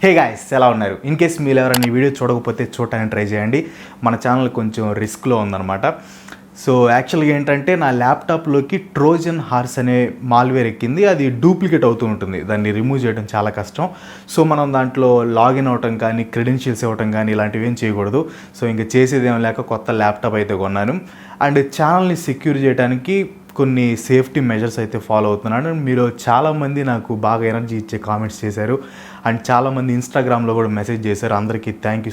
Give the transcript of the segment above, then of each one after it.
Hey guys, ఎలా ఉన్నారు? In case మీరు ఎవరైనా ఈ వీడియో చూడకపోతే చూడటానికి ట్రై చేయండి. మన ఛానల్ కొంచెం రిస్క్లో ఉందన్నమాట. సో యాక్చువల్గా ఏంటంటే నా ల్యాప్టాప్లోకి ట్రోజన్ హార్స్ అనే మాల్వేర్ ఎక్కింది. అది డూప్లికేట్ అవుతూ ఉంటుంది, దాన్ని రిమూవ్ చేయడం చాలా కష్టం. సో మనం దాంట్లో లాగిన్ అవ్వటం కానీ క్రెడెన్షియల్స్ ఇవ్వటం కానీ ఇలాంటివి ఏం చేయకూడదు. సో ఇంకా చేసేది ఏం లేక కొత్త ల్యాప్టాప్ అయితే కొన్నాను. అండ్ ఛానల్ని సెక్యూర్ చేయడానికి కొన్ని సేఫ్టీ మెజర్స్ అయితే ఫాలో అవుతున్నాను. మీరు చాలామంది నాకు బాగా ఎనర్జీ ఇచ్చే కామెంట్స్ చేశారు అండ్ చాలామంది ఇన్స్టాగ్రామ్లో కూడా మెసేజ్ చేశారు. అందరికీ thank you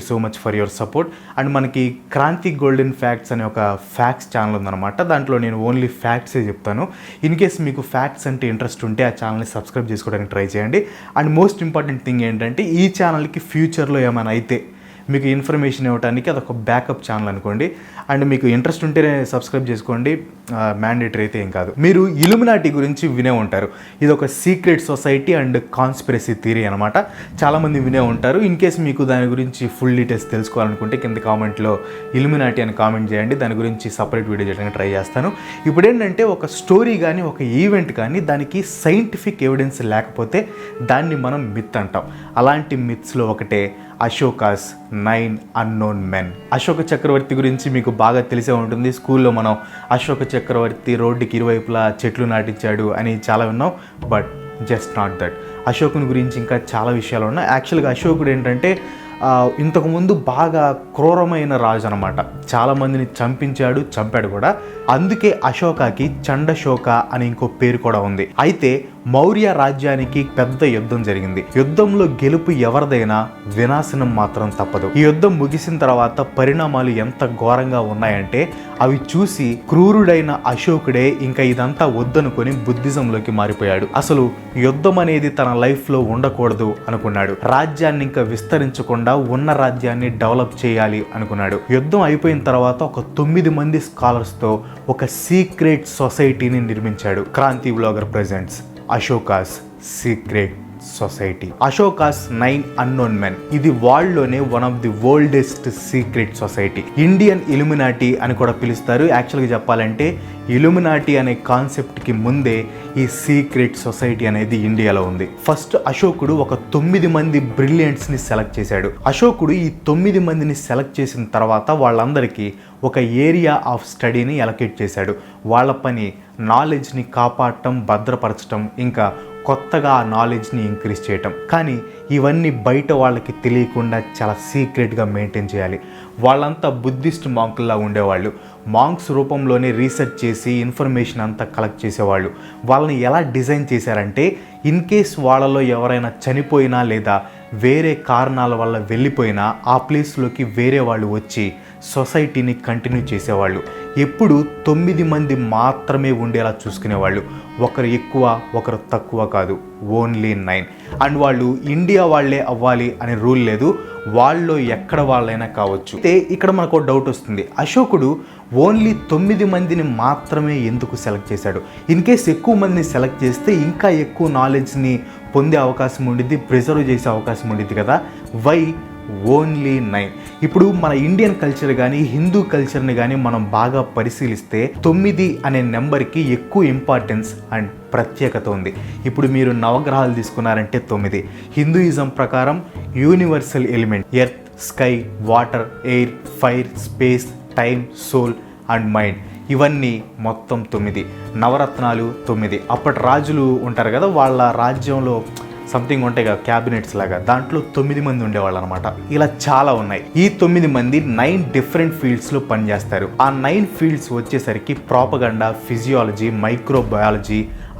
so much for your support. And మనకి క్రాంతి గోల్డెన్ ఫ్యాక్ట్స్ అనే ఒక ఫ్యాక్ట్స్ ఛానల్ ఉందన్నమాట. దాంట్లో నేను ఓన్లీ ఫ్యాక్ట్సే చెప్తాను. ఇన్ కేస్ మీకు ఫ్యాక్ట్స్ అంటే ఇంట్రెస్ట్ ఉంటే ఆ ఛానల్ని సబ్స్క్రైబ్ చేసుకోవడానికి ట్రై చేయండి. అండ్ మోస్ట్ ఇంపార్టెంట్ థింగ్ ఏంటంటే ఈ ఛానల్కి ఫ్యూచర్లో ఏమైనా అయితే మీకు ఇన్ఫర్మేషన్ ఇవ్వడానికి అదొక బ్యాకప్ ఛానల్ అనుకోండి. అండ్ మీకు ఇంట్రెస్ట్ ఉంటేనే సబ్స్క్రైబ్ చేసుకోండి, మ్యాండేటరీ అయితే ఏం కాదు. మీరు ఇల్యూమినాటి గురించి వినే ఉంటారు. ఇది ఒక secret society and conspiracy theory అనమాట. చాలామంది వినే ఉంటారు. ఇన్ కేస్ మీకు దాని గురించి ఫుల్ డీటెయిల్స్ తెలుసుకోవాలనుకుంటే కింద కామెంట్లో ఇల్యూమినాటి అని కామెంట్ చేయండి. దాని గురించి సపరేట్ వీడియో చేయడానికి ట్రై చేస్తాను. ఇప్పుడు ఏంటంటే ఒక స్టోరీ కానీ ఒక ఈవెంట్ కానీ దానికి సైంటిఫిక్ ఎవిడెన్స్ లేకపోతే దాన్ని మనం మిత్ అంటాం. అలాంటి మిత్స్లో ఒకటే అశోకాస్ 9 అన్నోన్ మెన్. అశోక చక్రవర్తి గురించి మీకు బాగా తెలిసే ఉంటుంది. స్కూల్లో మనం అశోక చక్రవర్తి రోడ్డుకి ఇరువైపులా చెట్లు నాటించాడు అని చాలా విన్నాం. But just not that. అశోకుని గురించి ఇంకా చాలా విషయాలు ఉన్నాయి. యాక్చువల్గా అశోకుడు ఏంటంటే ఇంతకుముందు బాగా క్రూరమైన రాజు అనమాట. చాలామందిని చంపాడు కూడా. అందుకే అశోకాకి చండశోక అని ఇంకో పేరు కూడా ఉంది. అయితే మౌర్య రాజ్యానికి పెద్ద యుద్ధం జరిగింది. యుద్ధంలో గెలుపు ఎవరిదైనా వినాశనం మాత్రం తప్పదు. ఈ యుద్ధం ముగిసిన తర్వాత పరిణామాలు ఎంత ఘోరంగా ఉన్నాయంటే అవి చూసి క్రూరుడైన అశోకుడే ఇంకా ఇదంతా వద్దనుకొని బుద్ధిజంలోకి మారిపోయాడు. అసలు యుద్ధం అనేది తన లైఫ్లో ఉండకూడదు అనుకున్నాడు. రాజ్యాన్ని ఇంకా విస్తరించకుండా ఉన్న రాజ్యాన్ని డెవలప్ చేయాలి అనుకున్నాడు. యుద్ధం అయిపోయిన తర్వాత ఒక 9 మంది స్కాలర్స్తో ఒక సీక్రెట్ సొసైటీని నిర్మించాడు. Kranthi vlogger presents Ashoka's secret society. Ashoka's 9 unknown men. ఇది వరల్డ్లోనే one of the oldest secret society. Indian Illuminati అని కూడా పిలుస్తారు. యాక్చువల్గా చెప్పాలంటే ఇల్యూమినాటి అనే కాన్సెప్ట్కి ముందే ఈ సీక్రెట్ సొసైటీ అనేది ఇండియాలో ఉంది. ఫస్ట్ అశోకుడు ఒక 9 మంది బ్రిలియంట్స్ని సెలెక్ట్ చేశాడు. అశోకుడు ఈ 9 మందిని సెలెక్ట్ చేసిన తర్వాత వాళ్ళందరికీ ఒక ఏరియా ఆఫ్ స్టడీని అలొకేట్ చేశాడు. వాళ్ళ పని నాలెడ్జ్ని కాపాడటం, భద్రపరచడం, ఇంకా కొత్తగా ఆ నాలెడ్జ్ని ఇంక్రీజ్ చేయటం. కానీ ఇవన్నీ బయట వాళ్ళకి తెలియకుండా చాలా సీక్రెట్గా మెయింటైన్ చేయాలి. వాళ్ళంతా బుద్ధిస్ట్ మాంకుల్లా ఉండేవాళ్ళు. మాంక్స్ రూపంలోనే రీసెర్చ్ చేసి ఇన్ఫర్మేషన్ అంతా కలెక్ట్ చేసేవాళ్ళు. వాళ్ళని ఎలా డిజైన్ చేశారంటే ఇన్ కేస్ వాళ్ళలో ఎవరైనా చనిపోయినా లేదా వేరే కారణాల వల్ల వెళ్ళిపోయినా ఆ ప్లేస్లోకి వేరే వాళ్ళు వచ్చి సొసైటీని కంటిన్యూ చేసేవాళ్ళు. ఎప్పుడు 9 మంది మాత్రమే ఉండేలా చూసుకునేవాళ్ళు. ఒకరు ఎక్కువ ఒకరు తక్కువ కాదు, ఓన్లీ 9. అండ్ వాళ్ళు ఇండియా వాళ్ళే అవ్వాలి అనే రూల్ లేదు, వాళ్ళు ఎక్కడ వాళ్ళైనా కావచ్చు. అయితే ఇక్కడ మనకు డౌట్ వస్తుంది, అశోకుడు ఓన్లీ 9 మందిని మాత్రమే ఎందుకు సెలెక్ట్ చేశాడు? ఇన్ కేస్ ఎక్కువ మందిని సెలెక్ట్ చేస్తే ఇంకా ఎక్కువ నాలెడ్జ్ని పొందే అవకాశం ఉండిద్ది, ప్రిజర్వ్ చేసే అవకాశం ఉండిద్ది కదా. Why only 9? ఇప్పుడు మన ఇండియన్ కల్చర్ కానీ హిందూ కల్చర్ని కానీ మనం బాగా పరిశీలిస్తే 9 అనే నెంబర్కి ఎక్కువ ఇంపార్టెన్స్ అండ్ ప్రత్యేకత ఉంది. ఇప్పుడు మీరు నవగ్రహాలు తీసుకున్నారంటే 9. హిందూయిజం ప్రకారం universal element earth, sky, water, air, fire, space, time, soul and mind, ఇవన్నీ మొత్తం 9. నవరత్నాలు 9. అప్పటి రాజులు ఉంటారు కదా, వాళ్ళ రాజ్యంలో సంథింగ్ ఉంటాయి కదా క్యాబినెట్స్ లాగా, దాంట్లో 9 మంది ఉండేవాళ్ళు అనమాట. ఇలా చాలా ఉన్నాయి. ఈ 9 మంది 9 డిఫరెంట్ ఫీల్డ్స్లో పనిచేస్తారు. ఆ 9 ఫీల్డ్స్ వచ్చేసరికి propaganda, physiology, microbiology,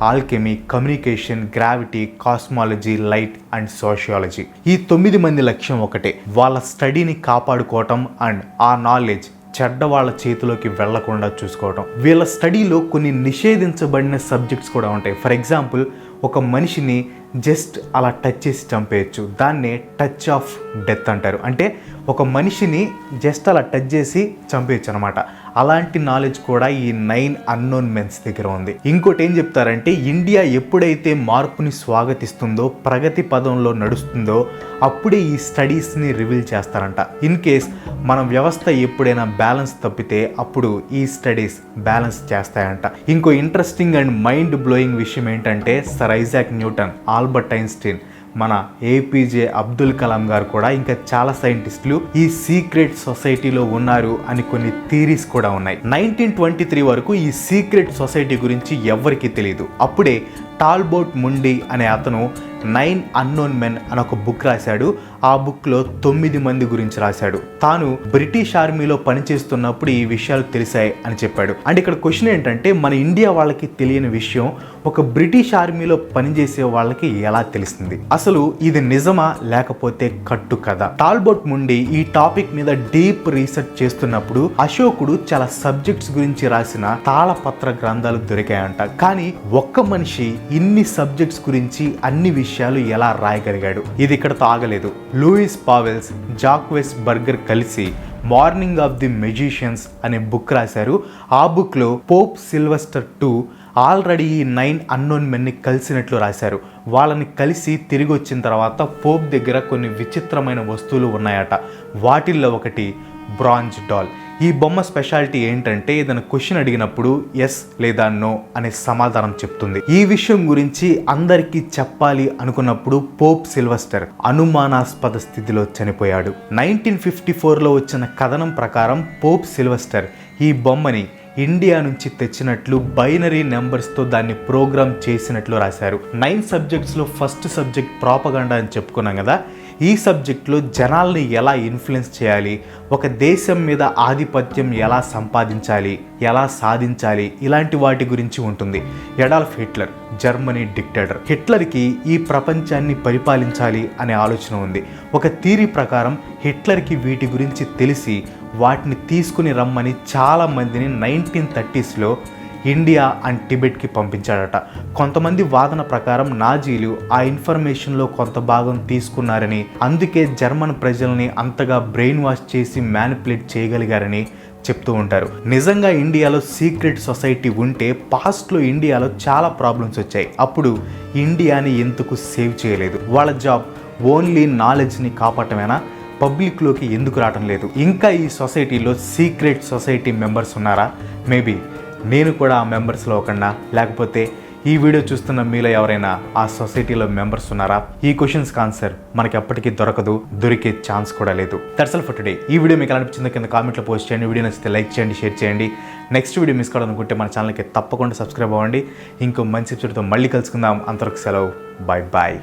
Alchemy, communication, gravity, cosmology, light and sociology. ఈ 9 మంది లక్ష్యం ఒకటే, వాళ్ళ స్టడీని కాపాడుకోవటం అండ్ ఆ నాలెడ్జ్ చెడ్డ వాళ్ళ చేతిలోకి వెళ్లకుండా చూసుకోవటం. వీళ్ళ స్టడీలో కొన్ని నిషేధించబడిన సబ్జెక్ట్స్ కూడా ఉంటాయి. ఫర్ ఎగ్జాంపుల్, ఒక మనిషిని జస్ట్ అలా టచ్ చేసి చంపేయచ్చు, దాన్నే టచ్ ఆఫ్ డెత్ అంటారు. అంటే ఒక మనిషిని జస్ట్ అలా టచ్ చేసి చంపేయచ్చు అనమాట. అలాంటి నాలెడ్జ్ కూడా ఈ 9 అన్నోన్ మెన్స్ దగ్గర ఉంది. ఇంకోటి ఏం చెప్తారంటే, ఇండియా ఎప్పుడైతే మార్పుని స్వాగతిస్తుందో, ప్రగతి పదంలో నడుస్తుందో అప్పుడే ఈ స్టడీస్ని రివీల్ చేస్తారంట. ఇన్ కేస్ మన వ్యవస్థ ఎప్పుడైనా బ్యాలెన్స్ తప్పితే అప్పుడు ఈ స్టడీస్ బ్యాలెన్స్ చేస్తాయంట. ఇంకో ఇంట్రెస్టింగ్ అండ్ మైండ్ బ్లోయింగ్ విషయం ఏంటంటే, sir Isaac Newton, Albert Einstein మన ఏపీజే అబ్దుల్ కలాం గారు కూడా ఇంకా చాలా సైంటిస్టులు ఈ సీక్రెట్ సొసైటీలో ఉన్నారు అని కొన్ని థీరీస్ కూడా ఉన్నాయి. 1923 వరకు ఈ సీక్రెట్ సొసైటీ గురించి ఎవ్వరికీ తెలియదు. అప్పుడే టాల్బోట్ ముండి అనే అతను 9 అన్నోన్ మెన్ అని ఒక బుక్ రాశాడు. ఆ బుక్లో 9 మంది గురించి రాశాడు. తాను బ్రిటిష్ ఆర్మీలో పనిచేస్తున్నప్పుడు ఈ విషయాలు తెలిసాయి అని చెప్పాడు. అండ్ ఇక్కడ క్వశ్చన్ ఏంటంటే, మన ఇండియా వాళ్ళకి తెలియని విషయం ఒక బ్రిటిష్ ఆర్మీలో పనిచేసే వాళ్ళకి ఎలా తెలిసింది? అసలు ఇది నిజమా లేకపోతే కట్టు కదా? టాల్బోట్ ముండి ఈ టాపిక్ మీద డీప్ రీసెర్చ్ చేస్తున్నప్పుడు అశోకుడు చాలా సబ్జెక్ట్స్ గురించి రాసిన తాళపత్ర గ్రంథాలు దొరికాయంట. కానీ ఒక్క మనిషి ఇన్ని సబ్జెక్ట్స్ గురించి అన్ని విషయాలు ఎలా రాయగలిగాడు? ఇది ఇక్కడతో ఆగలేదు. లూయిస్ పావెల్స్, జాక్వెస్ బర్గర్ కలిసి మార్నింగ్ ఆఫ్ ది మెజిషియన్స్ అనే బుక్ రాశారు. ఆ బుక్లో పోప్ సిల్వెస్టర్ II ఆల్రెడీ ఈ 9 అన్నోన్ మెన్ని కలిసినట్లు రాశారు. వాళ్ళని కలిసి తిరిగి వచ్చిన తర్వాత పోప్ దగ్గర కొన్ని విచిత్రమైన వస్తువులు ఉన్నాయట. వాటిల్లో ఒకటి బ్రాంజ్ డాల్. ఈ బొమ్మ స్పెషాలిటీ ఏంటంటే, ఏదైనా క్వశ్చన్ అడిగినప్పుడు ఎస్ లేదా నో అనే సమాధానం చెప్తుంది. ఈ విషయం గురించి అందరికీ చెప్పాలి అనుకున్నప్పుడు పోప్ సిల్వెస్టర్ అనుమానాస్పద స్థితిలో చనిపోయాడు. 1954లో వచ్చిన కథనం ప్రకారం పోప్ సిల్వెస్టర్ ఈ బొమ్మని ఇండియా నుంచి తెచ్చినట్లు, బైనరీ నెంబర్స్తో దాన్ని ప్రోగ్రామ్ చేసినట్లు రాశారు. 9 సబ్జెక్ట్స్లో ఫస్ట్ సబ్జెక్ట్ ప్రాపగండా అని చెప్పుకున్నాం కదా. ఈ సబ్జెక్ట్లో జనాల్ని ఎలా ఇన్ఫ్లుయెన్స్ చేయాలి, ఒక దేశం మీద ఆధిపత్యం ఎలా సంపాదించాలి, ఎలా సాధించాలి, ఇలాంటి వాటి గురించి ఉంటుంది. Adolf Hitler, Germany dictator. హిట్లర్కి ఈ ప్రపంచాన్ని పరిపాలించాలి అనే ఆలోచన ఉంది. ఒక థియరీ ప్రకారం హిట్లర్కి వీటి గురించి తెలిసి వాటిని తీసుకుని రమ్మని చాలామందిని 1930sలో ఇండియా అండ్ టిబెట్కి పంపించాడట. కొంతమంది వాదన ప్రకారం నాజీలు ఆ ఇన్ఫర్మేషన్లో కొంత భాగం తీసుకున్నారని, అందుకే జర్మన్ ప్రజల్ని అంతగా బ్రెయిన్ వాష్ చేసి మ్యానిపులేట్ చేయగలిగారని చెప్తూ ఉంటారు. నిజంగా ఇండియాలో సీక్రెట్ సొసైటీ ఉంటే పాస్ట్లో ఇండియాలో చాలా ప్రాబ్లమ్స్ వచ్చాయి. అప్పుడు ఇండియాని ఎందుకు సేవ్ చేయలేదు? వాళ్ళ జాబ్ ఓన్లీ నాలెడ్జ్ని కాపాడటమేనా? పబ్లిక్లోకి ఎందుకు రావడం లేదు? ఇంకా ఈ సొసైటీలో సీక్రెట్ సొసైటీ మెంబర్స్ ఉన్నారా? మేబీ నేను కూడా ఆ మెంబర్స్లో ఒకన్నా, లేకపోతే ఈ వీడియో చూస్తున్న మీలో ఎవరైనా ఆ సొసైటీలో మెంబర్స్ ఉన్నారా? ఈ క్వశ్చన్స్కి ఆన్సర్ మనకి ఎప్పటికీ దొరకదు, దొరికే ఛాన్స్ కూడా లేదు. That's all for today. ఈ వీడియో మీకు ఎలా అనిపించిందో కింద కామెంట్లో పోస్ట్ చేయండి. వీడియో నచ్చితే లైక్ చేయండి, షేర్ చేయండి. నెక్స్ట్ వీడియో మిస్ కావాలనుకుంటే మన ఛానల్కి తప్పకుండా సబ్స్క్రైబ్ అవ్వండి. ఇంకో మంచి ఎపిసోడ్తో మళ్ళీ కలుసుకుందాం. అంతవరకు సెలవు. Bye bye.